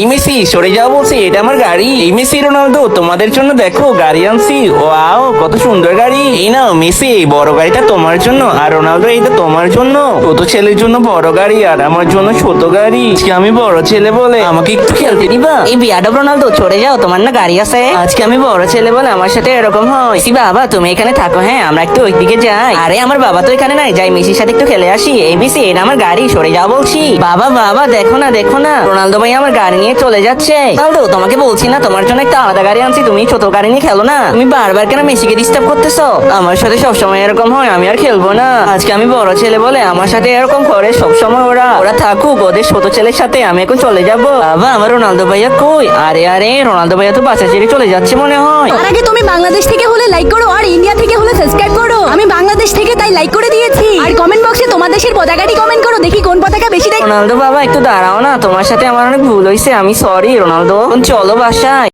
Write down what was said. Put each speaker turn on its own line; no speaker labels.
এই মেসি সরে যাও বলছি, এটা আমার গাড়ি। এই মেসি রোনালদো তোমাদের জন্য দেখো গাড়ি আনছি। ওয়াও কত সুন্দর গাড়ি। এই নাও মেসি, এই বড় গাড়িটা তোমার জন্য, আর রোনালদো এইটা তোমার জন্য। ছোট ছেলের জন্য বড় গাড়ি আর আমার জন্য ছোট গাড়ি। আজকে আমি বড় ছেলে বলে আমাকে একটু খেলতে দিবা?
এই বিয়াদব রোনালদো সরে যাও, তোমার না গাড়ি আছে।
আজকে আমি বড় ছেলে বলে আমার সাথে এরকম হয়।
মেসি বাবা তুমি এখানে থাকো, হ্যাঁ আমরা একটু ওইদিকে যাই। আরে আমার বাবা তো এখানে নাই, যাই মেসির সাথে একটু খেলে আসি। এই মেসি এটা আমার গাড়ি, সরে যাও বলছি। বাবা বাবা দেখো না দেখো না, রোনালদো ভাই আমার গাড়ি নিয়ে চলে যাচ্ছে। রোনালদো তোমাকে বলছি না তোমার জন্য একটা আলাদা গাড়ি আনছি, তুমি ছোট গাড়ি নিয়ে খেলো না। তুমি বারবার কেন মেসিকে ডিস্টার্ব করতেছো?
আমার সাথে সবসময় এরকম হয়, আমি আর খেলবো না। আজকে আমি বড় ছেলে বলে আমার সাথে এরকম করে সবসময়। ওরা ওরা থাকুক ওদের ছোট ছেলের সাথে, আমি এখন চলে যাব। বাবা আমার রোনালদো ভাইয়া কই? আরে আরে রোনালদো ভাইয়া তো বাসা ছেড়ে চলে যাচ্ছে মনে হয়।
তার আগে তুমি বাংলাদেশ থেকে হলে লাইক করো আর ইন্ডিয়া থেকে হলে সাবস্ক্রাইব করো। আমি বাংলাদেশ থেকে তাই লাইক করে দিয়েছি। আর কমেন্ট বক্সে তোমার দেশের পতাকাটি কমেন্ট করো, দেখি কোন পতাকা বেশি দেখ।
রোনালদো বাবা একটু দাঁড়াও না, তোমার সাথে আমার অনেক ভুল হয়েছে, আমি সরি রোনালদো। চলো বাসায়।